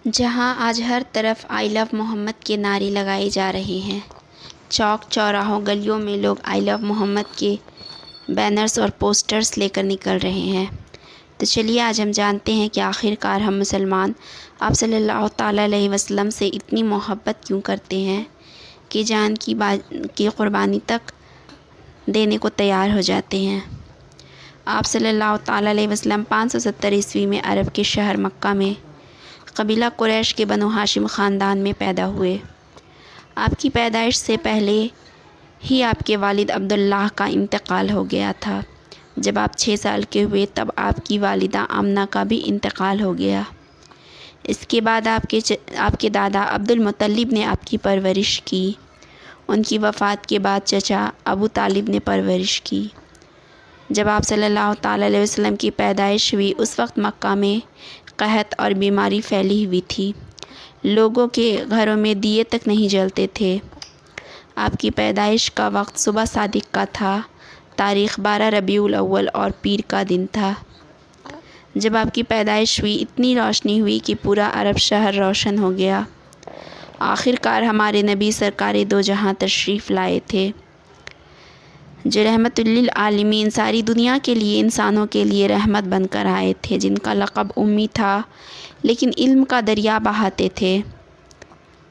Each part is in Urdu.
جہاں آج ہر طرف آئی لو محمد کے نعرے لگائے جا رہے ہیں، چوک چوراہوں گلیوں میں لوگ آئی لو محمد کے بینرز اور پوسٹرز لے کر نکل رہے ہیں۔ تو چلیے آج ہم جانتے ہیں کہ آخر کار ہم مسلمان آپ صلی اللہ تعالیٰ علیہ وسلم سے اتنی محبت کیوں کرتے ہیں کہ جان کی قربانی تک دینے کو تیار ہو جاتے ہیں۔ آپ صلی اللہ تعالیٰ علیہ وسلم 570 عیسوی میں عرب کے شہر مکہ میں قبیلہ قریش کے بنو ہاشم خاندان میں پیدا ہوئے۔ آپ کی پیدائش سے پہلے ہی آپ کے والد عبداللہ کا انتقال ہو گیا تھا۔ جب آپ 6 سال کے ہوئے تب آپ کی والدہ آمنہ کا بھی انتقال ہو گیا۔ اس کے بعد آپ کے دادا عبد المطلب نے آپ کی پرورش کی۔ ان کی وفات کے بعد چچا ابو طالب نے پرورش کی۔ جب آپ صلی اللہ تعالیٰ علیہ وسلم کی پیدائش ہوئی اس وقت مکہ میں قحط اور بیماری پھیلی ہوئی تھی۔ لوگوں کے گھروں میں دیے تک نہیں جلتے تھے۔ آپ کی پیدائش کا وقت صبح صادق کا تھا۔ تاریخ 12 ربیع الاول اور پیر کا دن تھا۔ جب آپ کی پیدائش ہوئی اتنی روشنی ہوئی کہ پورا عرب شہر روشن ہو گیا۔ آخر کار ہمارے نبی سرکار دو جہاں تشریف لائے تھے، جو رحمت للعالمین ساری دنیا کے لیے انسانوں کے لیے رحمت بن کر آئے تھے، جن کا لقب امی تھا لیکن علم کا دریا بہاتے تھے۔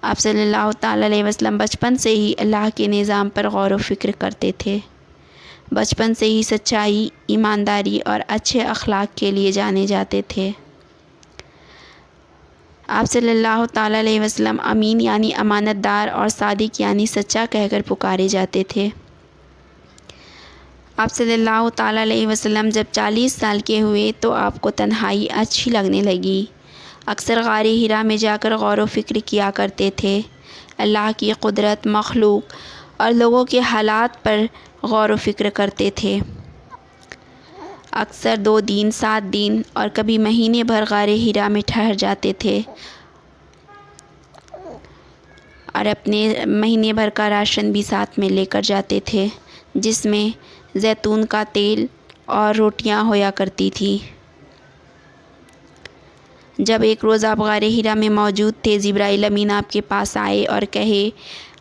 آپ صلی اللہ تعالیٰ علیہ وسلم بچپن سے ہی اللہ کے نظام پر غور و فکر کرتے تھے۔ بچپن سے ہی سچائی، ایمانداری اور اچھے اخلاق کے لیے جانے جاتے تھے۔ آپ صلی اللہ تعالیٰ علیہ وسلم امین یعنی امانت دار اور صادق یعنی سچا کہہ کر پکارے جاتے تھے۔ آپ صلی اللہ تعالیٰ علیہ وسلم جب 40 سال کے ہوئے تو آپ کو تنہائی اچھی لگنے لگی۔ اکثر غار حرا میں جا کر غور و فکر کیا کرتے تھے۔ اللہ کی قدرت، مخلوق اور لوگوں کے حالات پر غور و فکر کرتے تھے۔ اکثر 2 دن، 7 دن اور کبھی مہینے بھر غار حرا میں ٹھہر جاتے تھے اور اپنے مہینے بھر کا راشن بھی ساتھ میں لے کر جاتے تھے، جس میں زیتون کا تیل اور روٹیاں ہویا کرتی تھی۔ جب ایک روز آپ غار حرا میں موجود تھے، جبرائیل امین آپ کے پاس آئے اور کہے،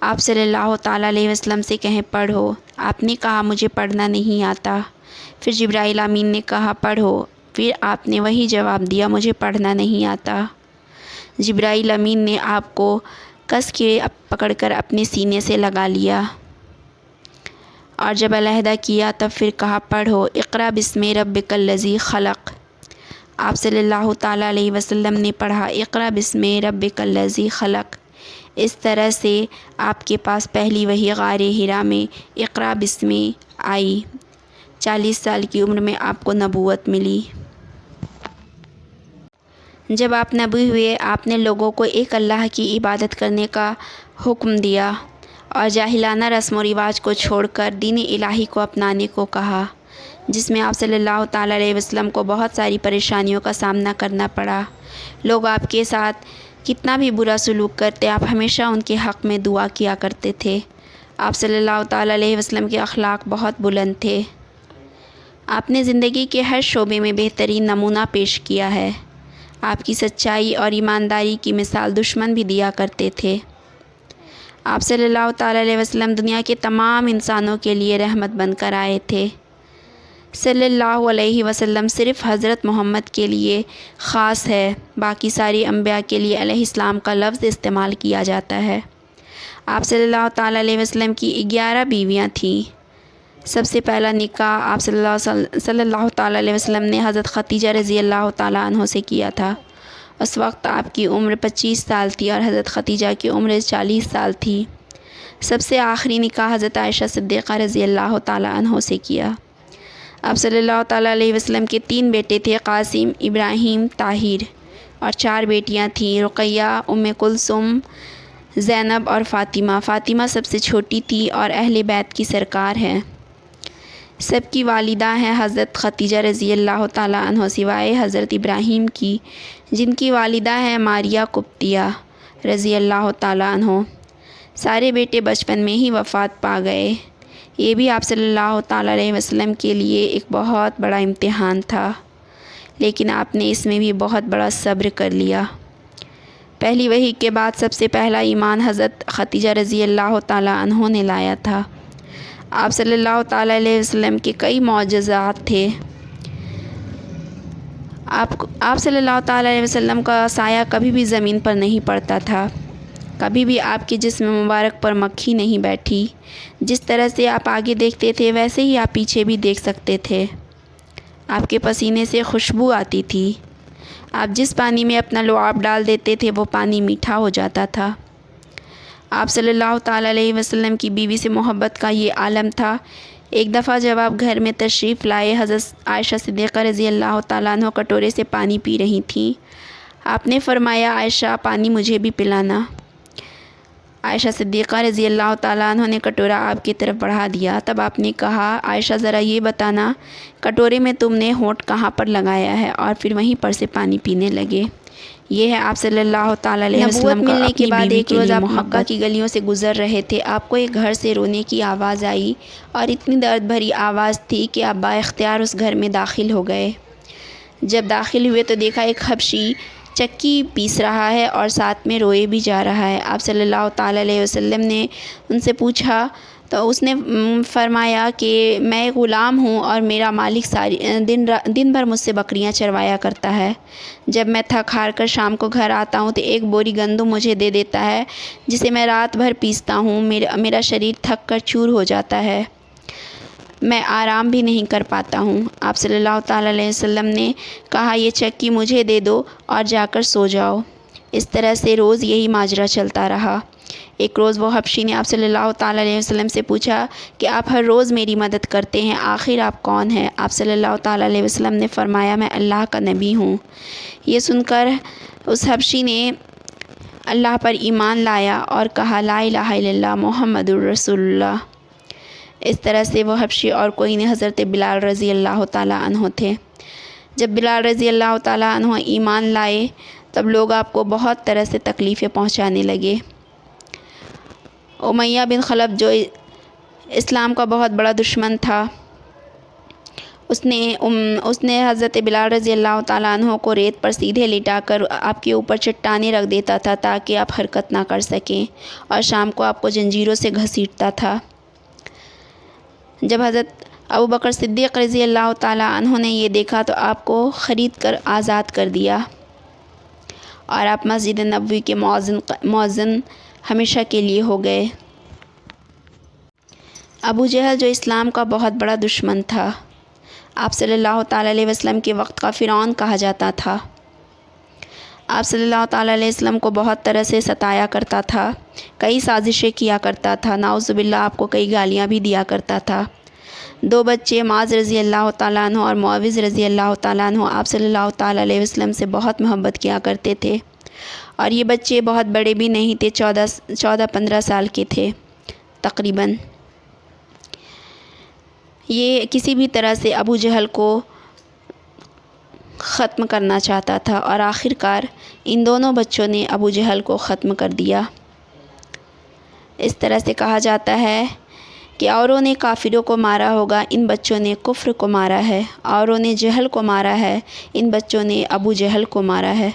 آپ صلی اللہ تعالیٰ علیہ وسلم سے کہیں پڑھو۔ آپ نے کہا مجھے پڑھنا نہیں آتا۔ پھر جبرائیل امین نے کہا پڑھو۔ پھر آپ نے وہی جواب دیا، مجھے پڑھنا نہیں آتا۔ جبرائیل امین نے آپ کو کس کے پکڑ کر اپنے سینے سے لگا لیا اور جب علیحدہ کیا تب پھر کہا پڑھو، اقرأ بسم ربک الذی خلق۔ آپ صلی اللہ تعالیٰ علیہ وسلم نے پڑھا، اقرأ بسم ربک الذی خلق۔ اس طرح سے آپ کے پاس پہلی وحی غار حرا میں اقرأ بسم آئی۔ 40 سال کی عمر میں آپ کو نبوت ملی۔ جب آپ نبی ہوئے، آپ نے لوگوں کو ایک اللہ کی عبادت کرنے کا حکم دیا اور جاہلانہ رسم و رواج کو چھوڑ کر دین الہی کو اپنانے کو کہا، جس میں آپ صلی اللہ تعالیٰ علیہ وسلم کو بہت ساری پریشانیوں کا سامنا کرنا پڑا۔ لوگ آپ کے ساتھ کتنا بھی برا سلوک کرتے، آپ ہمیشہ ان کے حق میں دعا کیا کرتے تھے۔ آپ صلی اللہ تعالیٰ علیہ وسلم کے اخلاق بہت بلند تھے۔ آپ نے زندگی کے ہر شعبے میں بہترین نمونہ پیش کیا ہے۔ آپ کی سچائی اور ایمانداری کی مثال دشمن بھی دیا کرتے تھے۔ آپ صلی اللہ تعالیٰ علیہ وسلم دنیا کے تمام انسانوں کے لیے رحمت بن کر آئے تھے۔ صلی اللہ علیہ وسلم صرف حضرت محمد کے لیے خاص ہے، باقی ساری انبیاء کے لیے علیہ السلام کا لفظ استعمال کیا جاتا ہے۔ آپ صلی اللہ تعالیٰ علیہ وسلم کی 11 بیویاں تھیں۔ سب سے پہلا نکاح آپ صلی اللہ تعالیٰ علیہ وسلم نے حضرت خدیجہ رضی اللہ تعالیٰ عنہ سے کیا تھا۔ اس وقت آپ کی عمر 25 سال تھی اور حضرت خدیجہ کی عمر 40 سال تھی۔ سب سے آخری نکاح حضرت عائشہ صدیقہ رضی اللہ تعالیٰ عنہ سے کیا۔ آپ صلی اللہ تعالیٰ علیہ وسلم کے 3 بیٹے تھے، قاسم، ابراہیم، طاہر، اور 4 بیٹیاں تھیں، رقیہ، ام کلثوم، زینب اور فاطمہ۔ فاطمہ سب سے چھوٹی تھی اور اہل بیت کی سرکار ہے۔ سب کی والدہ ہیں حضرت خدیجہ رضی اللہ تعالیٰ عنہ سوائے حضرت ابراہیم کی، جن کی والدہ ہیں ماریہ قبطیہ رضی اللہ تعالیٰ عنہ۔ سارے بیٹے بچپن میں ہی وفات پا گئے۔ یہ بھی آپ صلی اللہ تعالیٰ علیہ وسلم کے لیے ایک بہت بڑا امتحان تھا، لیکن آپ نے اس میں بھی بہت بڑا صبر کر لیا۔ پہلی وحی کے بعد سب سے پہلا ایمان حضرت خدیجہ رضی اللہ تعالیٰ عنہ نے لایا تھا۔ آپ صلی اللہ تعالیٰ علیہ وسلم کے کئی معجزات تھے۔ آپ صلی اللہ تعالیٰ علیہ وسلم کا سایہ کبھی بھی زمین پر نہیں پڑتا تھا، کبھی بھی آپ کے جسم مبارک پر مکھی نہیں بیٹھی۔ جس طرح سے آپ آگے دیکھتے تھے ویسے ہی آپ پیچھے بھی دیکھ سکتے تھے۔ آپ کے پسینے سے خوشبو آتی تھی۔ آپ جس پانی میں اپنا لعاب ڈال دیتے تھے وہ پانی میٹھا ہو جاتا تھا۔ آپ صلی اللہ تعالیٰ علیہ وسلم کی بیوی سے محبت کا یہ عالم تھا۔ ایک دفعہ جب آپ گھر میں تشریف لائے، حضرت عائشہ صدیقہ رضی اللہ تعالیٰ عنہ کٹورے سے پانی پی رہی تھیں۔ آپ نے فرمایا، عائشہ پانی مجھے بھی پلانا۔ عائشہ صدیقہ رضی اللہ تعالیٰ عنہ نے کٹورا آپ کی طرف بڑھا دیا۔ تب آپ نے کہا، عائشہ ذرا یہ بتانا کٹورے میں تم نے ہونٹ کہاں پر لگایا ہے، اور پھر وہیں پر سے پانی پینے لگے۔ یہ ہے آپ صلی اللہ تعالیٰ علیہ وسلم کا ملنے کے بعد ایک روز آپ مکہ کی گلیوں سے گزر رہے تھے۔ آپ کو ایک گھر سے رونے کی آواز آئی، اور اتنی درد بھری آواز تھی کہ آپ با اختیار اس گھر میں داخل ہو گئے۔ جب داخل ہوئے تو دیکھا ایک حبشی چکی پیس رہا ہے اور ساتھ میں روئے بھی جا رہا ہے۔ آپ صلی اللہ تعالیٰ علیہ وسلم نے ان سے پوچھا تو اس نے فرمایا کہ میں غلام ہوں اور میرا مالک دن بھر مجھ سے بکریاں چروایا کرتا ہے۔ جب میں تھک ہار کر شام کو گھر آتا ہوں تو ایک بوری گندم مجھے دے دیتا ہے، جسے میں رات بھر پیستا ہوں۔ میرا شریر تھک کر چور ہو جاتا ہے، میں آرام بھی نہیں کر پاتا ہوں۔ آپ صلی اللہ تعالیٰ علیہ وسلم نے کہا، یہ چکی مجھے دے دو اور جا کر سو جاؤ۔ اس طرح سے روز یہی ماجرا چلتا رہا۔ ایک روز وہ حبشی نے آپ صلی اللہ تعالیٰ علیہ وسلم سے پوچھا کہ آپ ہر روز میری مدد کرتے ہیں، آخر آپ کون ہیں؟ آپ صلی اللہ تعالیٰ علیہ وسلم نے فرمایا، میں اللہ کا نبی ہوں۔ یہ سن کر اس حبشی نے اللہ پر ایمان لایا اور کہا، لا الہ الا اللہ محمد الرسول اللہ۔ اس طرح سے وہ حبشی اور کوئی نہیں حضرت بلال رضی اللہ تعالیٰ عنہ تھے۔ جب بلال رضی اللہ تعالیٰ عنہ ایمان لائے تب لوگ آپ کو بہت طرح سے تکلیفیں پہنچانے لگے۔ امیہ بن خلف جو اسلام کا بہت بڑا دشمن تھا، اس نے حضرت بلال رضی اللہ تعالیٰ عنہ کو ریت پر سیدھے لٹا کر آپ کے اوپر چٹانیں رکھ دیتا تھا تاکہ آپ حرکت نہ کر سکیں، اور شام کو آپ کو زنجیروں سے گھسیٹتا تھا۔ جب حضرت ابوبکر صدیق رضی اللہ تعالیٰ عنہ نے یہ دیکھا تو آپ کو خرید کر آزاد کر دیا، اور آپ مسجد نبوی کے مؤذن ہمیشہ کے لیے ہو گئے۔ ابو جہل جو اسلام کا بہت بڑا دشمن تھا، آپ صلی اللہ تعالیٰ علیہ وسلم کے وقت کا فرعون کہا جاتا تھا۔ آپ صلی اللہ تعالیٰ علیہ وسلم کو بہت طرح سے ستایا کرتا تھا، کئی سازشیں کیا کرتا تھا، نعوذ باللہ آپ کو کئی گالیاں بھی دیا کرتا تھا۔ دو بچے معاذ رضی اللہ تعالیٰ عنہ اور معوذ رضی اللہ تعالیٰ عنہ آپ صلی اللہ تعالیٰ علیہ وسلم سے بہت محبت کیا کرتے تھے، اور یہ بچے بہت بڑے بھی نہیں تھے، 14-15 سال کے تھے تقریباً۔ یہ کسی بھی طرح سے ابو جہل کو ختم کرنا چاہتا تھا، اور آخرکار ان دونوں بچوں نے ابو جہل کو ختم کر دیا۔ اس طرح سے کہا جاتا ہے کہ اوروں نے کافروں کو مارا ہوگا، ان بچوں نے کفر کو مارا ہے، اوروں نے جہل کو مارا ہے، ان بچوں نے ابو جہل کو مارا ہے۔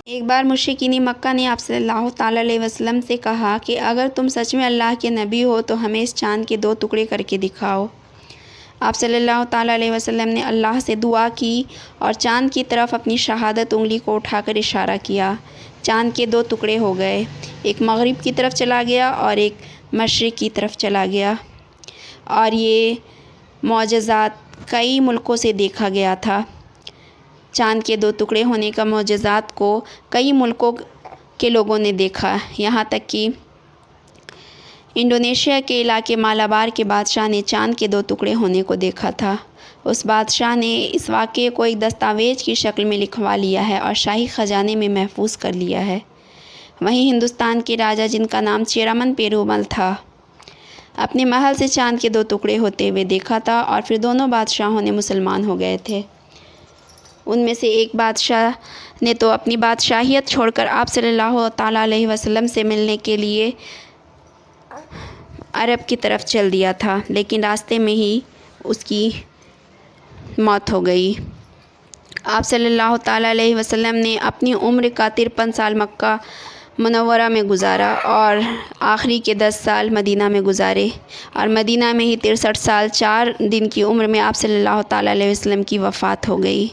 ایک بار مشرکین مکہ نے آپ صلی اللہ تعالیٰ علیہ وسلم سے کہا کہ اگر تم سچ میں اللہ کے نبی ہو تو ہمیں اس چاند کے 2 ٹکڑے کر کے دکھاؤ۔ آپ صلی اللہ تعالیٰ علیہ وسلم نے اللہ سے دعا کی اور چاند کی طرف اپنی شہادت انگلی کو اٹھا کر اشارہ کیا۔ چاند کے 2 ٹکڑے ہو گئے، ایک مغرب کی طرف چلا گیا اور ایک مشرق کی طرف چلا گیا، اور یہ معجزات کئی ملکوں سے دیکھا گیا تھا۔ چاند کے 2 ٹکڑے ہونے کا معجزات کو کئی ملکوں کے لوگوں نے دیکھا، یہاں تک کہ انڈونیشیا کے علاقے مالابار کے بادشاہ نے چاند کے 2 ٹکڑے ہونے کو دیکھا تھا۔ اس بادشاہ نے اس واقعے کو ایک دستاویز کی شکل میں لکھوا لیا ہے اور شاہی خزانے میں محفوظ کر لیا ہے۔ وہیں ہندوستان کے راجا جن کا نام چیرامن پیرومل تھا، اپنے محل سے چاند کے 2 ٹکڑے ہوتے ہوئے دیکھا تھا، اور پھر دونوں بادشاہوں نے مسلمان ہو گئے تھے۔ ان میں سے ایک بادشاہ نے تو اپنی بادشاہیت چھوڑ کر آپ صلی اللہ تعالیٰ علیہ وسلم سے ملنے کے لیے عرب کی طرف چل دیا تھا، لیکن راستے میں ہی اس کی موت ہو گئی۔ آپ صلی اللہ تعالیٰ علیہ وسلم نے اپنی عمر کا 53 سال مکہ منورہ میں گزارا اور آخری کے 10 سال مدینہ میں گزارے، اور مدینہ میں ہی 63 سال 4 دن کی عمر میں آپ صلی اللہ تعالیٰ علیہ وسلم کی وفات ہو گئی۔